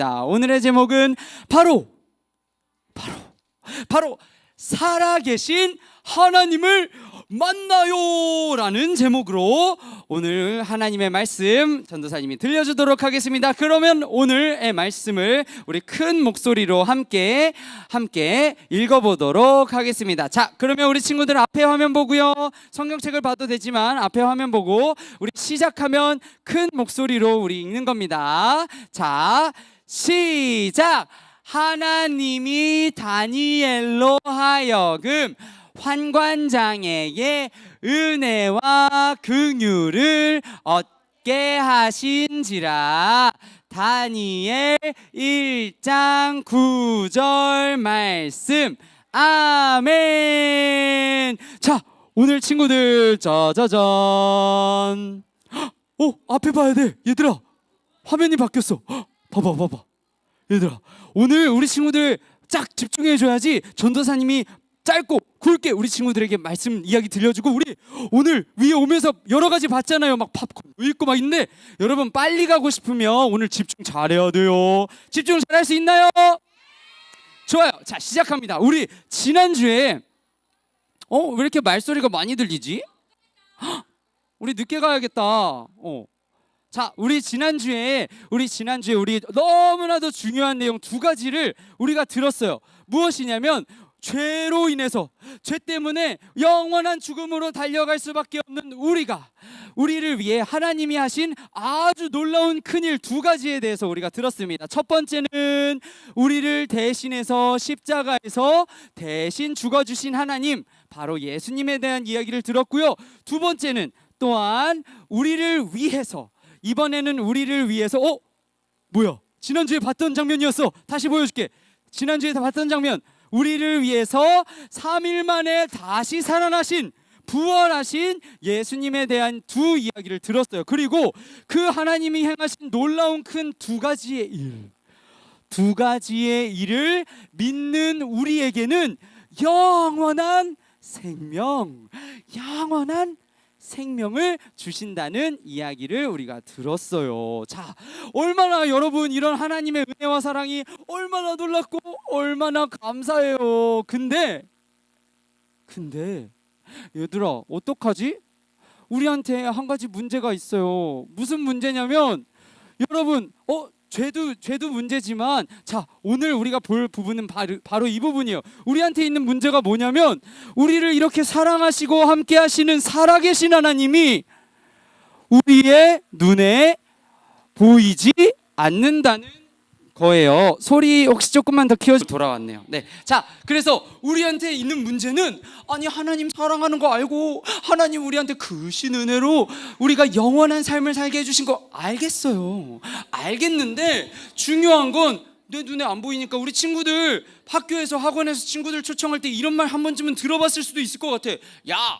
오늘의 제목은 바로 살아계신 하나님을 만나요 라는 제목으로 오늘 하나님의 말씀 전도사님이 들려주도록 하겠습니다. 그러면 오늘의 말씀을 우리 큰 목소리로 함께 읽어보도록 하겠습니다. 자, 그러면 우리 친구들 앞에 화면 보고요, 성경책을 봐도 되지만 앞에 화면 보고 우리 시작하면 큰 목소리로 우리 읽는 겁니다. 자, 시작! 하나님이 다니엘로 하여금 환관장에게 은혜와 긍휼을 얻게 하신지라. 다니엘 1장 9절 말씀. 아멘. 자, 오늘 친구들 짜자잔. 앞에 봐야 돼. 얘들아, 화면이 바뀌었어. 봐봐. 얘들아, 오늘 우리 친구들 쫙 집중해줘야지. 전도사님이 짧고 굵게 우리 친구들에게 말씀 이야기 들려주고, 우리 오늘 위에 오면서 여러 가지 봤잖아요. 막 팝콘 있고 막 있는데, 여러분 빨리 가고 싶으면 오늘 집중 잘해야 돼요. 집중 잘할 수 있나요? 좋아요. 자, 시작합니다. 우리 지난주에 왜 이렇게 말소리가 많이 들리지? 우리 늦게 가야겠다. 자, 우리 지난주에 우리 너무나도 중요한 내용 두 가지를 우리가 들었어요. 무엇이냐면, 죄로 인해서, 죄 때문에 영원한 죽음으로 달려갈 수밖에 없는 우리를 위해 하나님이 하신 아주 놀라운 큰일 두 가지에 대해서 우리가 들었습니다. 첫 번째는 우리를 대신해서 십자가에서 대신 죽어주신 하나님, 바로 예수님에 대한 이야기를 들었고요. 두 번째는 또한 우리를 위해서, 이번에는 우리를 위해서 뭐야? 지난주에 봤던 장면이었어. 다시 보여줄게. 지난주에 봤던 장면. 우리를 위해서 3일 만에 다시 살아나신, 부활하신 예수님에 대한 두 이야기를 들었어요. 그리고 그 하나님이 행하신 놀라운 큰 두 가지의 일을 믿는 우리에게는 영원한 생명을 주신다는 이야기를 우리가 들었어요. 자, 얼마나 여러분 이런 하나님의 은혜와 사랑이 얼마나 놀랍고 얼마나 감사해요. 근데 얘들아, 어떡하지? 우리한테 한 가지 문제가 있어요. 무슨 문제냐면, 여러분 죄도 문제지만, 자, 오늘 우리가 볼 부분은 바로 이 부분이에요. 우리한테 있는 문제가 뭐냐면, 우리를 이렇게 사랑하시고 함께 하시는 살아계신 하나님이 우리의 눈에 보이지 않는다는 거예요. 소리 혹시 조금만 더 키워주세요. 돌아왔네요. 네. 자, 그래서 우리한테 있는 문제는, 아니 하나님 사랑하는 거 알고, 하나님 우리한테 크신 은혜로 우리가 영원한 삶을 살게 해주신 거 알겠어요. 알겠는데 중요한 건, 내 눈에 안 보이니까 우리 친구들 학교에서, 학원에서 친구들 초청할 때 이런 말 한 번쯤은 들어봤을 수도 있을 것 같아. 야,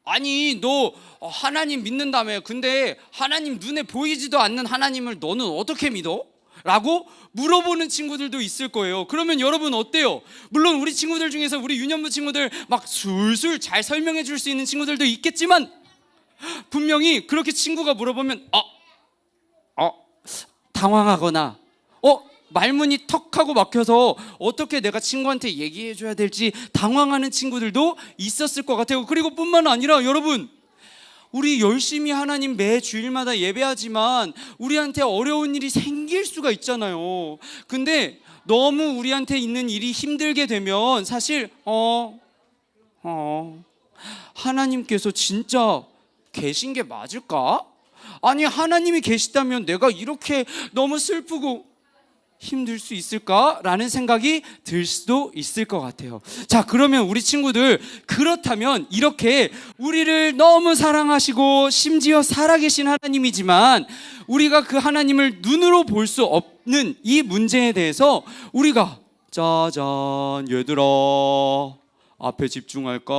아니 너 하나님 믿는다며. 근데 하나님 눈에 보이지도 않는 하나님을 너는 어떻게 믿어? 라고 물어보는 친구들도 있을 거예요. 그러면 여러분 어때요? 물론 우리 친구들 중에서, 우리 유년부 친구들 막 술술 잘 설명해 줄 수 있는 친구들도 있겠지만, 분명히 그렇게 친구가 물어보면 당황하거나 말문이 턱 하고 막혀서 어떻게 내가 친구한테 얘기해 줘야 될지 당황하는 친구들도 있었을 것 같아요. 그리고 뿐만 아니라 여러분, 우리 열심히 하나님 매 주일마다 예배하지만 우리한테 어려운 일이 생길 수가 있잖아요. 근데 너무 우리한테 있는 일이 힘들게 되면 사실 하나님께서 진짜 계신 게 맞을까? 아니 하나님이 계시다면 내가 이렇게 너무 슬프고 힘들 수 있을까라는 생각이 들 수도 있을 것 같아요. 자, 그러면 우리 친구들, 그렇다면 이렇게 우리를 너무 사랑하시고 심지어 살아계신 하나님이지만 우리가 그 하나님을 눈으로 볼 수 없는 이 문제에 대해서 우리가, 짜잔, 얘들아 앞에 집중할까?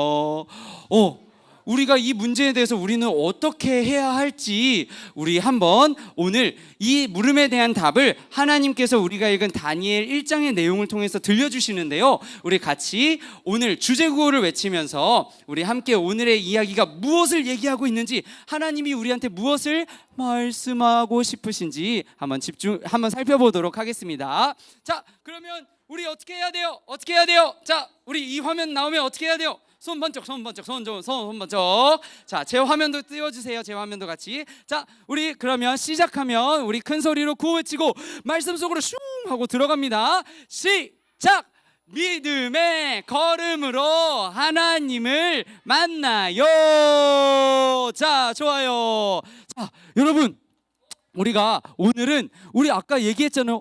우리가 이 문제에 대해서 우리는 어떻게 해야 할지 우리 한번 오늘 이 물음에 대한 답을 하나님께서 우리가 읽은 다니엘 1장의 내용을 통해서 들려주시는데요. 우리 같이 오늘 주제구호를 외치면서 우리 함께 오늘의 이야기가 무엇을 얘기하고 있는지, 하나님이 우리한테 무엇을 말씀하고 싶으신지 한번 살펴보도록 하겠습니다. 자, 그러면 우리 어떻게 해야 돼요? 어떻게 해야 돼요? 자, 우리 이 화면 나오면 어떻게 해야 돼요? 손 번쩍, 손 번쩍, 손 번쩍. 자, 제 화면도 띄워주세요. 제 화면도 같이. 자, 우리 그러면 시작하면 우리 큰 소리로 구호 외치고 말씀 속으로 슝 하고 들어갑니다. 시작! 믿음의 걸음으로 하나님을 만나요. 자, 좋아요. 자, 여러분, 우리가 오늘은 우리 아까 얘기했잖아요.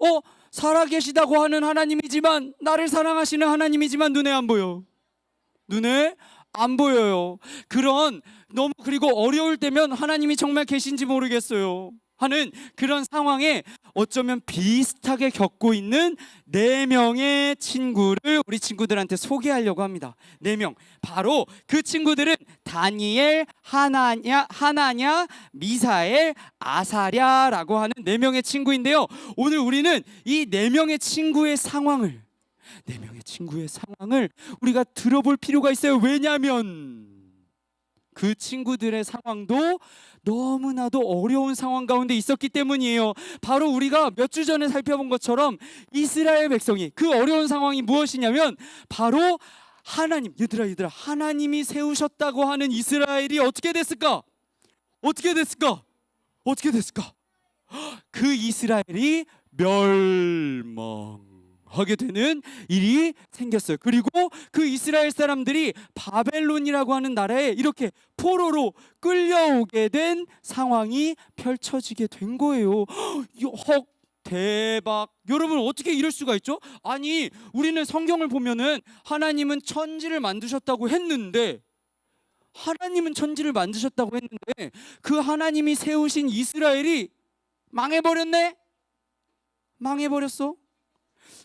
살아계시다고 하는 하나님이지만, 나를 사랑하시는 하나님이지만 눈에 안 보여. 눈에 안 보여요. 그리고 어려울 때면 하나님이 정말 계신지 모르겠어요 하는 그런 상황에 어쩌면 비슷하게 겪고 있는 4명의 친구를 우리 친구들한테 소개하려고 합니다. 4명. 바로 그 친구들은 다니엘, 하나냐, 미사엘, 아사랴라고 하는 4명의 친구인데요. 오늘 우리는 이 4명의 친구의 상황을 우리가 들어볼 필요가 있어요. 왜냐하면 그 친구들의 상황도 너무나도 어려운 상황 가운데 있었기 때문이에요. 바로 우리가 몇 주 전에 살펴본 것처럼 이스라엘 백성이, 그 어려운 상황이 무엇이냐면 바로 얘들아 하나님이 세우셨다고 하는 이스라엘이 어떻게 됐을까? 그 이스라엘이 멸망하게 되는 일이 생겼어요. 그리고 그 이스라엘 사람들이 바벨론이라고 하는 나라에 이렇게 포로로 끌려오게 된 상황이 펼쳐지게 된 거예요. 대박. 여러분, 어떻게 이럴 수가 있죠? 아니, 우리는 성경을 보면은 하나님은 천지를 만드셨다고 했는데 그 하나님이 세우신 이스라엘이 망해버렸어.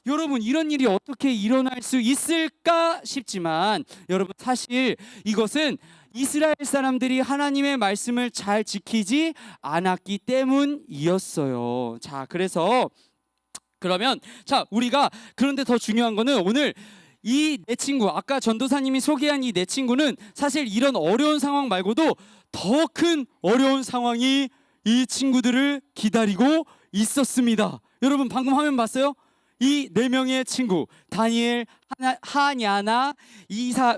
여러분, 이런 일이 어떻게 일어날 수 있을까 싶지만, 여러분, 사실 이것은 이스라엘 사람들이 하나님의 말씀을 잘 지키지 않았기 때문이었어요. 자, 그런데 더 중요한 거는 오늘 이 내 친구, 아까 전도사님이 소개한 이 내 친구는 사실 이런 어려운 상황 말고도 더 큰 어려운 상황이 이 친구들을 기다리고 있었습니다. 여러분, 방금 화면 봤어요? 이 4명의 친구, 다니엘, 하냐나,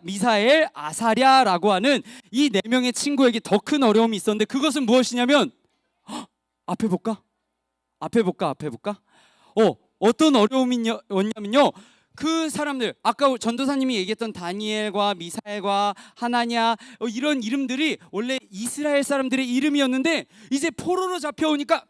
미사엘, 아사랴라고 하는 이 4명의 친구에게 더 큰 어려움이 있었는데, 그것은 무엇이냐면 앞에 볼까? 어떤 어려움이었냐면요, 그 사람들, 아까 전도사님이 얘기했던 다니엘과 미사엘과 하나냐, 이런 이름들이 원래 이스라엘 사람들의 이름이었는데, 이제 포로로 잡혀오니까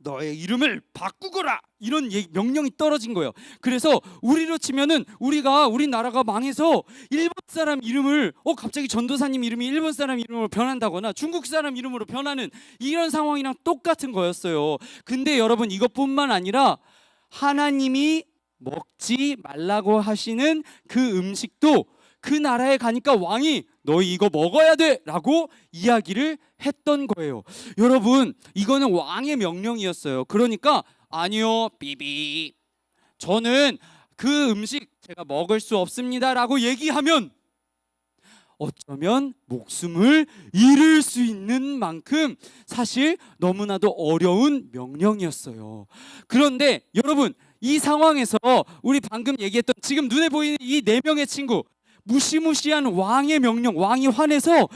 너의 이름을 바꾸거라, 이런 명령이 떨어진 거예요. 그래서 우리로 치면은 우리 나라가 망해서 일본 사람 이름을 갑자기 전도사님 이름이 일본 사람 이름으로 변한다거나 중국 사람 이름으로 변하는 이런 상황이랑 똑같은 거였어요. 근데 여러분, 이것뿐만 아니라 하나님이 먹지 말라고 하시는 그 음식도 그 나라에 가니까 왕이 너희 이거 먹어야 돼 라고 이야기를 했던 거예요. 여러분, 이거는 왕의 명령이었어요. 그러니까 아니요, 삐비, 저는 그 음식 제가 먹을 수 없습니다 라고 얘기하면 어쩌면 목숨을 잃을 수 있는 만큼 사실 너무나도 어려운 명령이었어요. 그런데 여러분, 이 상황에서 우리 방금 얘기했던 지금 눈에 보이는 이 4명의 친구, 무시무시한 왕의 명령, 왕이 화내서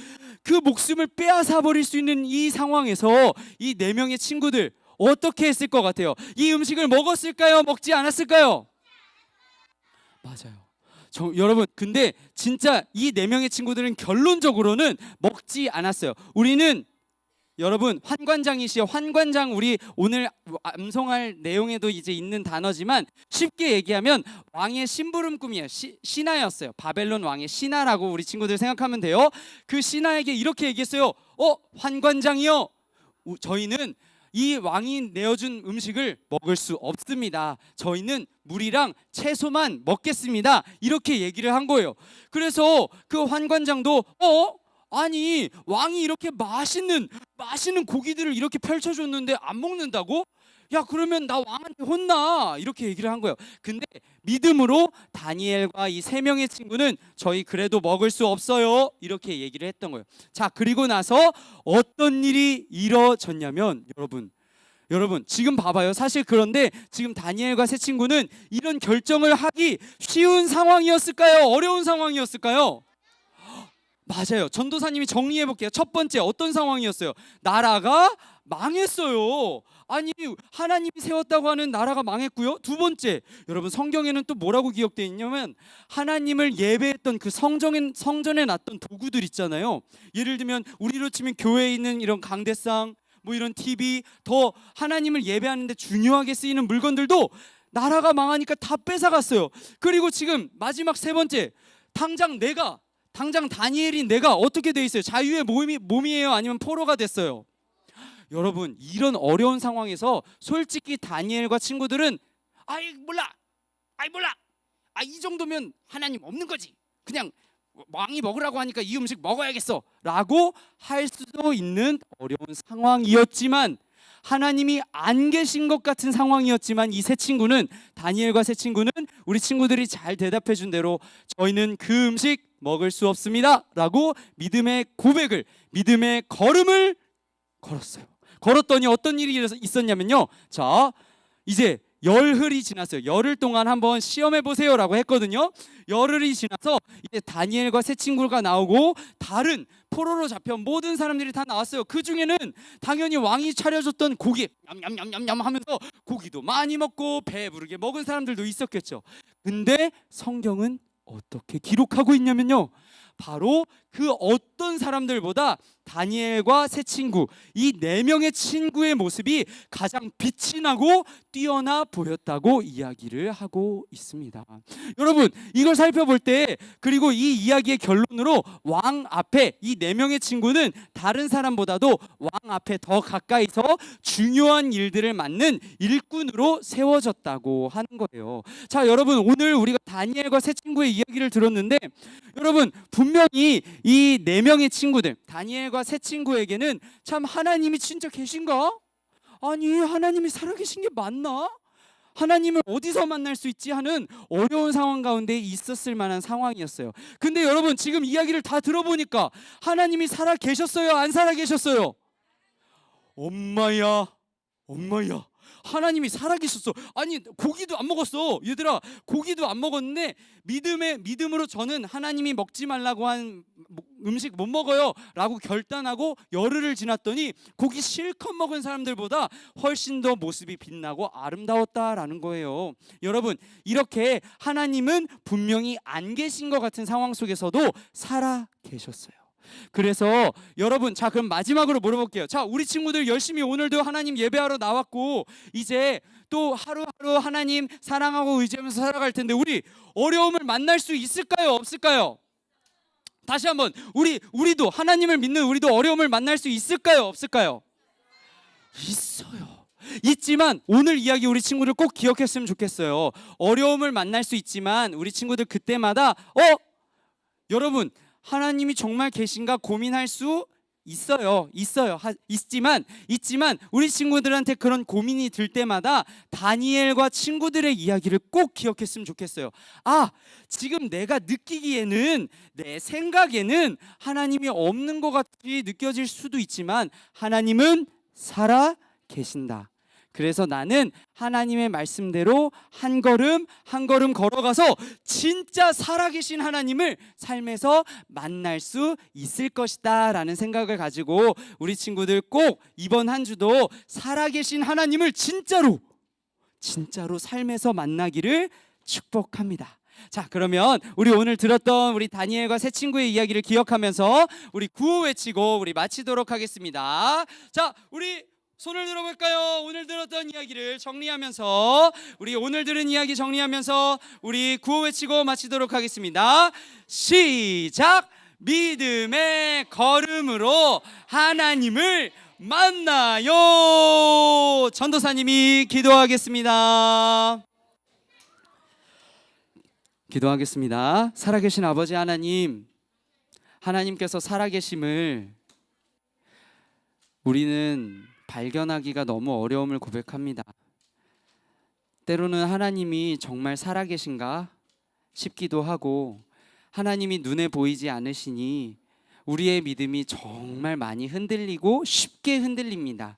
그 목숨을 빼앗아 버릴 수 있는 이 상황에서 이 4명의 친구들 어떻게 했을 것 같아요? 이 음식을 먹었을까요? 먹지 않았을까요? 맞아요. 여러분, 근데 진짜 이 4명의 친구들은 결론적으로는 먹지 않았어요. 우리는 여러분, 환관장, 우리 오늘 암송할 내용에도 이제 있는 단어지만 쉽게 얘기하면 왕의 심부름꾼이에요. 신하였어요. 바벨론 왕의 신하라고 우리 친구들 생각하면 돼요. 그 신하에게 이렇게 얘기했어요. 환관장이요, 저희는 이 왕이 내어준 음식을 먹을 수 없습니다. 저희는 물이랑 채소만 먹겠습니다. 이렇게 얘기를 한 거예요. 그래서 그 환관장도 아니 왕이 이렇게 맛있는 고기들을 이렇게 펼쳐줬는데 안 먹는다고? 야, 그러면 나 왕한테 혼나, 이렇게 얘기를 한 거예요. 근데 믿음으로 다니엘과 이 세 명의 친구는 저희 그래도 먹을 수 없어요, 이렇게 얘기를 했던 거예요. 자, 그리고 나서 어떤 일이 이뤄졌냐면 여러분 지금 봐봐요. 사실 그런데 지금 다니엘과 세 친구는 이런 결정을 하기 쉬운 상황이었을까요? 어려운 상황이었을까요? 맞아요. 전도사님이 정리해 볼게요. 첫 번째, 어떤 상황이었어요? 나라가 망했어요. 아니, 하나님이 세웠다고 하는 나라가 망했고요. 두 번째, 여러분 성경에는 또 뭐라고 기록되어 있냐면 하나님을 예배했던 그 성전에 놨던 도구들 있잖아요. 예를 들면 우리로 치면 교회에 있는 이런 강대상, 뭐 이런 TV, 더 하나님을 예배하는데 중요하게 쓰이는 물건들도 나라가 망하니까 다 뺏어갔어요. 그리고 지금 마지막 세 번째, 당장 다니엘인 내가 어떻게 돼 있어요? 자유의 몸이에요? 아니면 포로가 됐어요? 여러분, 이런 어려운 상황에서 솔직히 다니엘과 친구들은 몰라 이 정도면 하나님 없는 거지, 그냥 왕이 먹으라고 하니까 이 음식 먹어야겠어 라고 할 수도 있는 어려운 상황이었지만, 하나님이 안 계신 것 같은 상황이었지만, 다니엘과 세 친구는 우리 친구들이 잘 대답해 준 대로 저희는 그 음식 먹을 수 없습니다 라고 믿음의 걸음을 걸었어요. 걸었더니 어떤 일이 있었냐면요, 자, 이제 열흘이 지났어요. 열흘 동안 한번 시험해 보세요 라고 했거든요. 열흘이 지나서 이제 다니엘과 세 친구가 나오고 다른 포로로 잡혀온 모든 사람들이 다 나왔어요. 그 중에는 당연히 왕이 차려줬던 고기 냠냠냠냠냠 하면서 고기도 많이 먹고 배부르게 먹은 사람들도 있었겠죠. 근데 성경은 어떻게 기록하고 있냐면요, 바로 그 어떤 사람들보다 다니엘과 세 친구, 이 네 명의 친구의 모습이 가장 빛이 나고 뛰어나 보였다고 이야기를 하고 있습니다. 여러분, 이걸 살펴볼 때, 그리고 이 이야기의 결론으로 왕 앞에 이 네 명의 친구는 다른 사람보다도 왕 앞에 더 가까이서 중요한 일들을 맡는 일꾼으로 세워졌다고 하는 거예요. 자, 여러분, 오늘 우리가 다니엘과 세 친구의 이야기를 들었는데, 여러분, 분명히 이 네 명의 친구들, 다니엘과 세 친구에게는 참 하나님이 진짜 계신가? 아니, 하나님이 살아계신 게 맞나? 하나님을 어디서 만날 수 있지 하는 어려운 상황 가운데 있었을 만한 상황이었어요. 근데 여러분, 지금 이야기를 다 들어보니까 하나님이 살아계셨어요? 안 살아계셨어요? 엄마야, 하나님이 살아계셨어. 아니, 고기도 안 먹었어. 얘들아, 고기도 안 먹었는데 믿음으로 저는 하나님이 먹지 말라고 한 음식 못 먹어요 라고 결단하고 열흘을 지났더니 고기 실컷 먹은 사람들보다 훨씬 더 모습이 빛나고 아름다웠다라는 거예요. 여러분, 이렇게 하나님은 분명히 안 계신 것 같은 상황 속에서도 살아 계셨어요. 그래서 여러분, 자, 그럼 마지막으로 물어볼게요. 자, 우리 친구들 열심히 오늘도 하나님 예배하러 나왔고 이제 또 하루하루 하나님 사랑하고 의지하면서 살아갈 텐데, 우리 어려움을 만날 수 있을까요? 없을까요? 다시 한번, 우리도 하나님을 믿는 우리도 어려움을 만날 수 있을까요? 없을까요? 있어요. 있지만 오늘 이야기 우리 친구들 꼭 기억했으면 좋겠어요. 어려움을 만날 수 있지만 우리 친구들 그때마다 여러분, 하나님이 정말 계신가 고민할 수 있지만 우리 친구들한테 그런 고민이 들 때마다 다니엘과 친구들의 이야기를 꼭 기억했으면 좋겠어요. 지금 내가 느끼기에는, 내 생각에는 하나님이 없는 것 같이 느껴질 수도 있지만 하나님은 살아 계신다. 그래서 나는 하나님의 말씀대로 한 걸음 한 걸음 걸어가서 진짜 살아계신 하나님을 삶에서 만날 수 있을 것이다 라는 생각을 가지고 우리 친구들 꼭 이번 한 주도 살아계신 하나님을 진짜로 삶에서 만나기를 축복합니다. 자, 그러면 우리 오늘 들었던 우리 다니엘과 세 친구의 이야기를 기억하면서 우리 구호 외치고 우리 마치도록 하겠습니다. 자, 우리 손을 들어볼까요? 오늘 들었던 이야기를 정리하면서, 우리 오늘 들은 이야기 정리하면서 우리 구호 외치고 마치도록 하겠습니다. 시작! 믿음의 걸음으로 하나님을 만나요. 전도사님이 기도하겠습니다. 기도하겠습니다. 살아계신 아버지 하나님, 하나님께서 살아계심을 우리는 발견하기가 너무 어려움을 고백합니다. 때로는 하나님이 정말 살아계신가 싶기도 하고, 하나님이 눈에 보이지 않으시니 우리의 믿음이 정말 많이 흔들리고 쉽게 흔들립니다.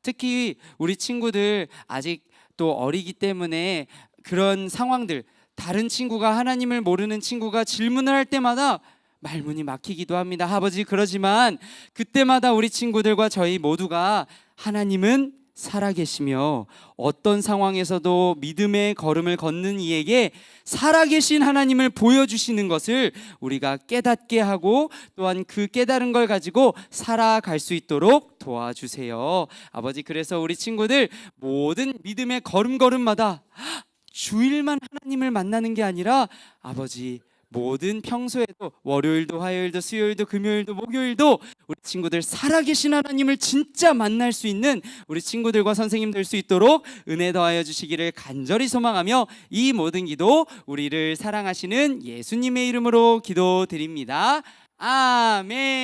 특히 우리 친구들 아직 또 어리기 때문에 그런 상황들, 다른 친구가, 하나님을 모르는 친구가 질문을 할 때마다 말문이 막히기도 합니다. 아버지, 그러지만 그때마다 우리 친구들과 저희 모두가 하나님은 살아계시며 어떤 상황에서도 믿음의 걸음을 걷는 이에게 살아계신 하나님을 보여주시는 것을 우리가 깨닫게 하고, 또한 그 깨달은 걸 가지고 살아갈 수 있도록 도와주세요. 아버지, 그래서 우리 친구들 모든 믿음의 걸음걸음마다 주일만 하나님을 만나는 게 아니라 아버지, 모든 평소에도 월요일도 화요일도 수요일도 금요일도 목요일도 우리 친구들 살아계신 하나님을 진짜 만날 수 있는 우리 친구들과 선생님 될 수 있도록 은혜 더하여 주시기를 간절히 소망하며, 이 모든 기도 우리를 사랑하시는 예수님의 이름으로 기도드립니다. 아멘.